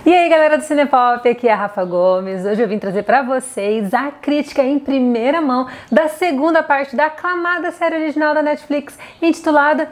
E aí galera do Cinepop, aqui é a Rafa Gomes. Hoje eu vim trazer pra vocês a crítica em primeira mão da segunda parte da aclamada série original da Netflix, intitulada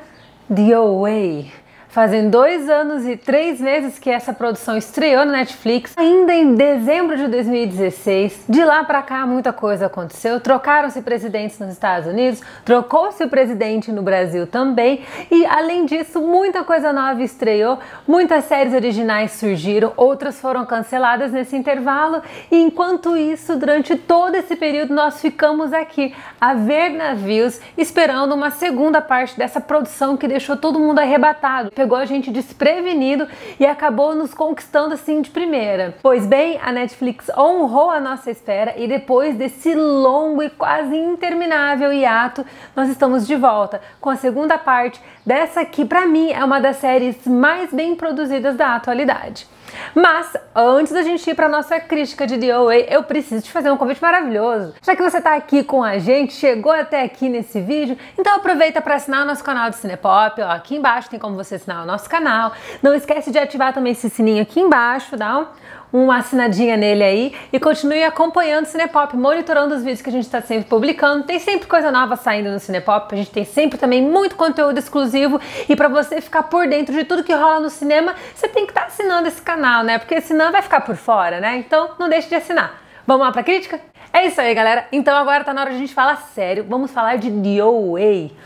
The Away. Fazem 2 anos e 3 meses que essa produção estreou na Netflix, ainda em dezembro de 2016. De lá pra cá muita coisa aconteceu, trocaram-se presidentes nos Estados Unidos, trocou-se o presidente no Brasil também e além disso muita coisa nova estreou, muitas séries originais surgiram, outras foram canceladas nesse intervalo e enquanto isso, durante todo esse período nós ficamos aqui a ver navios esperando uma segunda parte dessa produção que deixou todo mundo arrebatado. Pegou a gente desprevenido e acabou nos conquistando assim de primeira. Pois bem, a Netflix honrou a nossa espera e depois desse longo e quase interminável hiato, nós estamos de volta com a segunda parte dessa que pra mim é uma das séries mais bem produzidas da atualidade. Mas, antes da gente ir para nossa crítica de The Away, eu preciso te fazer um convite maravilhoso. Já que você está aqui com a gente, chegou até aqui nesse vídeo, então aproveita para assinar o nosso canal do Cinepop. Ó, aqui embaixo tem como você assinar o nosso canal. Não esquece de ativar também esse sininho aqui embaixo, dá uma assinadinha nele aí e continue acompanhando o Cinepop, monitorando os vídeos que a gente está sempre publicando. Tem sempre coisa nova saindo no Cinepop, a gente tem sempre também muito conteúdo exclusivo e para você ficar por dentro de tudo que rola no cinema, você tem que estar assinando esse canal, né? Porque senão vai ficar por fora, né? Então não deixe de assinar. Vamos lá pra crítica? É isso aí, galera. Então agora tá na hora de a gente falar sério. Vamos falar de The Away.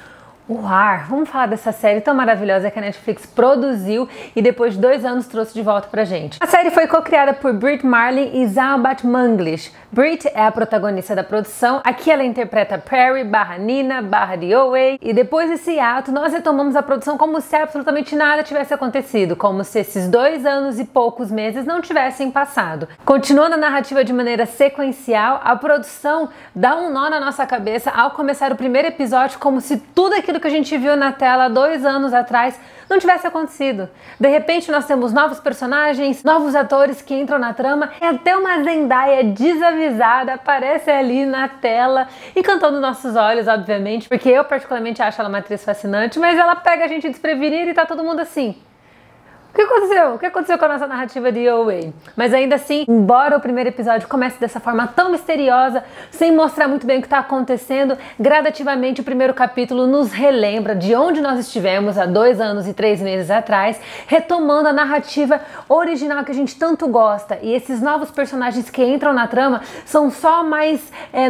Vamos falar dessa série tão maravilhosa que a Netflix produziu e depois de 2 anos trouxe de volta pra gente. A série foi co-criada por Brit Marlin e Zalbat Manglish. Brit é a protagonista da produção, aqui ela interpreta Perry /Nina The Away e depois desse ato nós retomamos a produção como se absolutamente nada tivesse acontecido, como se esses 2 anos e poucos meses não tivessem passado. Continuando a narrativa de maneira sequencial, a produção dá um nó na nossa cabeça ao começar o primeiro episódio como se tudo aquilo que a gente viu na tela 2 anos atrás não tivesse acontecido. De repente nós temos novos personagens, novos atores que entram na trama e até uma Zendaya desavisada aparece ali na tela, encantando nossos olhos, obviamente, porque eu particularmente acho ela uma atriz fascinante, mas ela pega a gente desprevenida e tá todo mundo assim: o que aconteceu? O que aconteceu com a nossa narrativa de The Away? Mas ainda assim, embora o primeiro episódio comece dessa forma tão misteriosa, sem mostrar muito bem o que está acontecendo, gradativamente o primeiro capítulo nos relembra de onde nós estivemos há 2 anos e 3 meses atrás, retomando a narrativa original que a gente tanto gosta. E esses novos personagens que entram na trama são só mais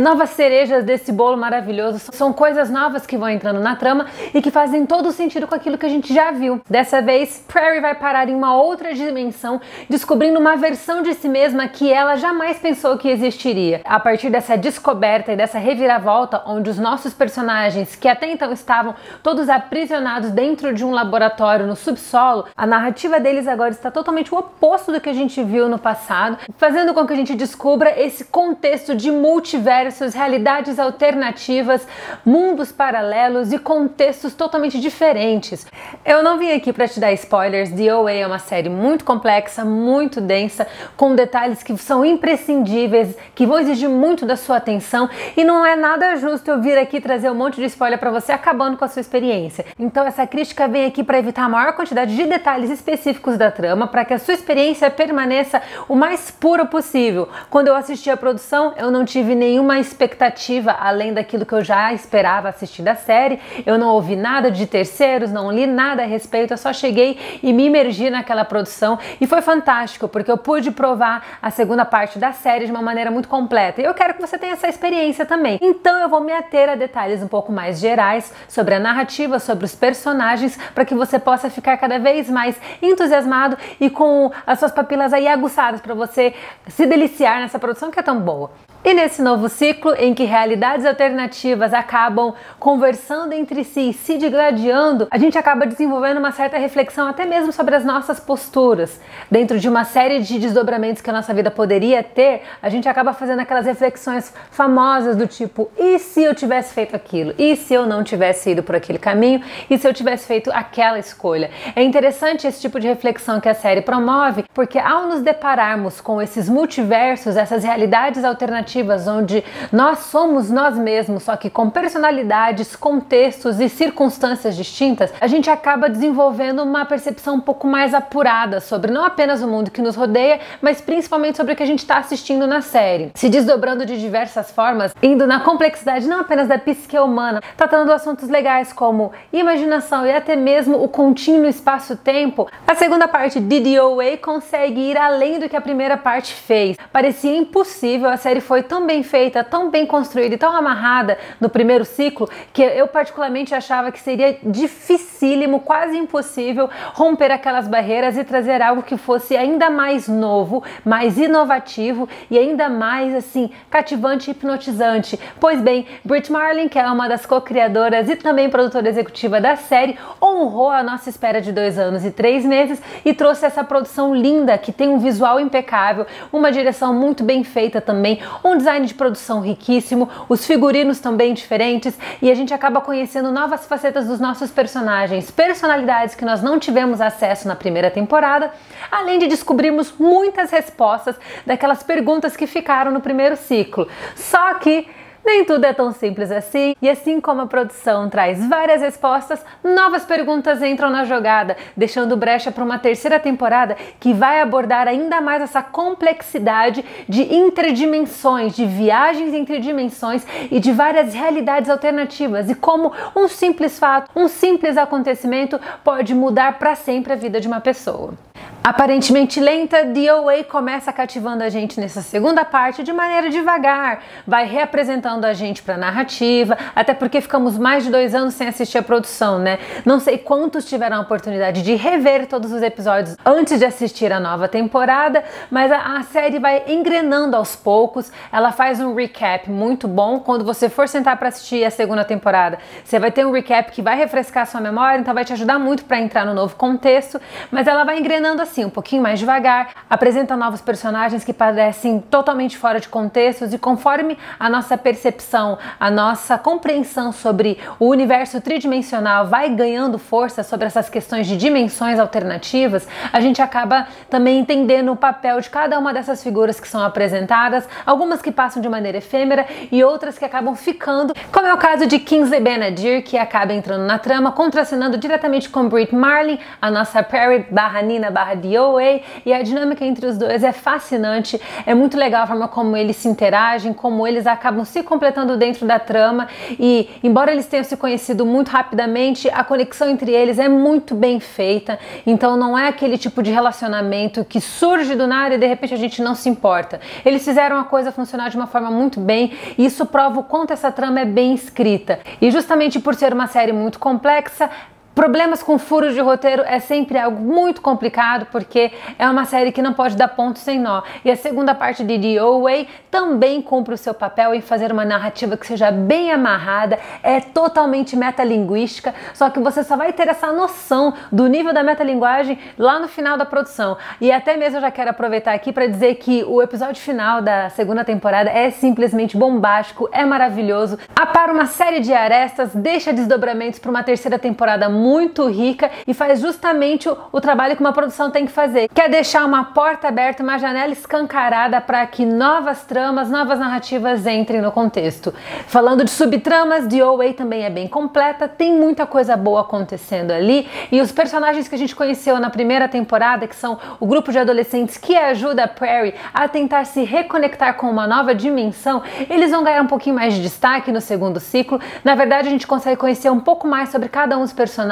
novas cerejas desse bolo maravilhoso. São coisas novas que vão entrando na trama e que fazem todo sentido com aquilo que a gente já viu. Dessa vez, Perry vai parar em uma outra dimensão, descobrindo uma versão de si mesma que ela jamais pensou que existiria. A partir dessa descoberta e dessa reviravolta, onde os nossos personagens, que até então estavam todos aprisionados dentro de um laboratório no subsolo, a narrativa deles agora está totalmente o oposto do que a gente viu no passado, fazendo com que a gente descubra esse contexto de multiversos, realidades alternativas, mundos paralelos e contextos totalmente diferentes. Eu não vim aqui para te dar spoilers. The Away é uma série muito complexa, muito densa, com detalhes que são imprescindíveis, que vão exigir muito da sua atenção e não é nada justo eu vir aqui trazer um monte de spoiler para você acabando com a sua experiência. Então essa crítica vem aqui para evitar a maior quantidade de detalhes específicos da trama, para que a sua experiência permaneça o mais pura possível. Quando eu assisti a produção, eu não tive nenhuma expectativa além daquilo que eu já esperava assistir da série, eu não ouvi nada de terceiros, não li nada a respeito, eu só cheguei e me imergi naquela produção e foi fantástico, porque eu pude provar a segunda parte da série de uma maneira muito completa e eu quero que você tenha essa experiência também. Então eu vou me ater a detalhes um pouco mais gerais sobre a narrativa, sobre os personagens, para que você possa ficar cada vez mais entusiasmado e com as suas papilas aí aguçadas para você se deliciar nessa produção que é tão boa. E nesse novo ciclo, em que realidades alternativas acabam conversando entre si e se digladiando, a gente acaba desenvolvendo uma certa reflexão até mesmo sobre as nossas posturas. Dentro de uma série de desdobramentos que a nossa vida poderia ter, a gente acaba fazendo aquelas reflexões famosas do tipo: e se eu tivesse feito aquilo? E se eu não tivesse ido por aquele caminho? E se eu tivesse feito aquela escolha? É interessante esse tipo de reflexão que a série promove, porque ao nos depararmos com esses multiversos, essas realidades alternativas alternativas onde nós somos nós mesmos, só que com personalidades, contextos e circunstâncias distintas, a gente acaba desenvolvendo uma percepção um pouco mais apurada sobre não apenas o mundo que nos rodeia, mas principalmente sobre o que a gente está assistindo na série, se desdobrando de diversas formas, indo na complexidade não apenas da psique humana, tratando assuntos legais como imaginação e até mesmo o contínuo espaço-tempo. A segunda parte de DOA consegue ir além do que a primeira parte fez. Parecia impossível, a série foi tão bem feita, tão bem construída e tão amarrada no primeiro ciclo, que eu particularmente achava que seria dificílimo, quase impossível, romper aquelas barreiras e trazer algo que fosse ainda mais novo, mais inovativo e ainda mais, assim, cativante e hipnotizante. Pois bem, Brit Marling, que é uma das co-criadoras e também produtora executiva da série, honrou a nossa espera de 2 anos e 3 meses e trouxe essa produção linda, que tem um visual impecável, uma direção muito bem feita também, um design de produção riquíssimo, os figurinos também diferentes, e a gente acaba conhecendo novas facetas dos nossos personagens, personalidades que nós não tivemos acesso na primeira temporada, além de descobrirmos muitas respostas daquelas perguntas que ficaram no primeiro ciclo. Só que nem tudo é tão simples assim, e assim como a produção traz várias respostas, novas perguntas entram na jogada, deixando brecha para uma terceira temporada que vai abordar ainda mais essa complexidade de interdimensões, de viagens entre dimensões e de várias realidades alternativas, e como um simples fato, um simples acontecimento pode mudar para sempre a vida de uma pessoa. Aparentemente lenta, DOA começa cativando a gente nessa segunda parte de maneira devagar, vai reapresentando a gente para a narrativa, até porque ficamos mais de 2 anos sem assistir a produção, né? Não sei quantos tiveram a oportunidade de rever todos os episódios antes de assistir a nova temporada, mas a série vai engrenando aos poucos, ela faz um recap muito bom. Quando você for sentar para assistir a segunda temporada, você vai ter um recap que vai refrescar a sua memória, então vai te ajudar muito para entrar no novo contexto, mas ela vai engrenando assim, um pouquinho mais devagar, apresenta novos personagens que parecem totalmente fora de contextos, e conforme a nossa percepção, a nossa compreensão sobre o universo tridimensional vai ganhando força sobre essas questões de dimensões alternativas, a gente acaba também entendendo o papel de cada uma dessas figuras que são apresentadas, algumas que passam de maneira efêmera e outras que acabam ficando, como é o caso de Kingsley Ben-Adir, que acaba entrando na trama, contracenando diretamente com Brit Marling, a nossa Perry /Nina DOA, e a dinâmica entre os dois é fascinante, é muito legal a forma como eles se interagem, como eles acabam se completando dentro da trama, e embora eles tenham se conhecido muito rapidamente, a conexão entre eles é muito bem feita, então não é aquele tipo de relacionamento que surge do nada e de repente a gente não se importa. Eles fizeram a coisa funcionar de uma forma muito bem, e isso prova o quanto essa trama é bem escrita, e justamente por ser uma série muito complexa, problemas com furos de roteiro é sempre algo muito complicado, porque é uma série que não pode dar ponto sem nó. E a segunda parte de DOA também cumpre o seu papel em fazer uma narrativa que seja bem amarrada, é totalmente metalinguística, só que você só vai ter essa noção do nível da metalinguagem lá no final da produção. E até mesmo eu já quero aproveitar aqui para dizer que o episódio final da segunda temporada é simplesmente bombástico, é maravilhoso, apara uma série de arestas, deixa desdobramentos para uma terceira temporada muito rica e faz justamente o trabalho que uma produção tem que fazer, que é deixar uma porta aberta, uma janela escancarada para que novas tramas, novas narrativas entrem no contexto. Falando de subtramas, DOA também é bem completa, tem muita coisa boa acontecendo ali, e os personagens que a gente conheceu na primeira temporada, que são o grupo de adolescentes que ajuda a Perry a tentar se reconectar com uma nova dimensão, eles vão ganhar um pouquinho mais de destaque no segundo ciclo. Na verdade, a gente consegue conhecer um pouco mais sobre cada um dos personagens,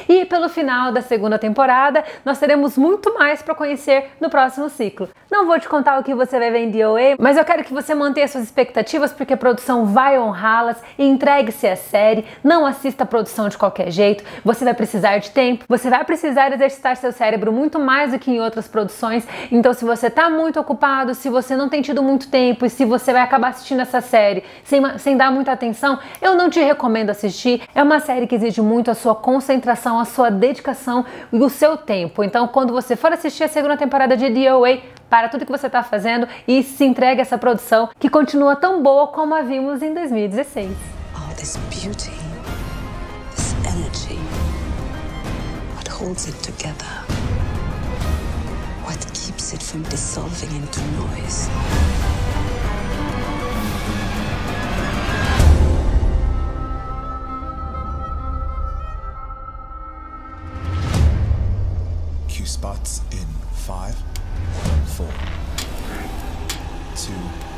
e pelo final da segunda temporada nós teremos muito mais para conhecer no próximo ciclo. Não vou te contar o que você vai ver em DOA, mas eu quero que você mantenha suas expectativas, porque a produção vai honrá-las, e entregue-se à série, não assista a produção de qualquer jeito, você vai precisar de tempo, você vai precisar exercitar seu cérebro muito mais do que em outras produções, então se você está muito ocupado, se você não tem tido muito tempo, e se você vai acabar assistindo essa série sem dar muita atenção, eu não te recomendo assistir. É uma série que exige muito a sua concentração, a sua dedicação e o seu tempo. Então, quando você for assistir a segunda temporada de DOA, para tudo que você está fazendo e se entregue a essa produção que continua tão boa como a vimos em 2016. Oh, this beauty, this energy, what holds it together? What keeps it from dissolving into noise? 4, 3, 2,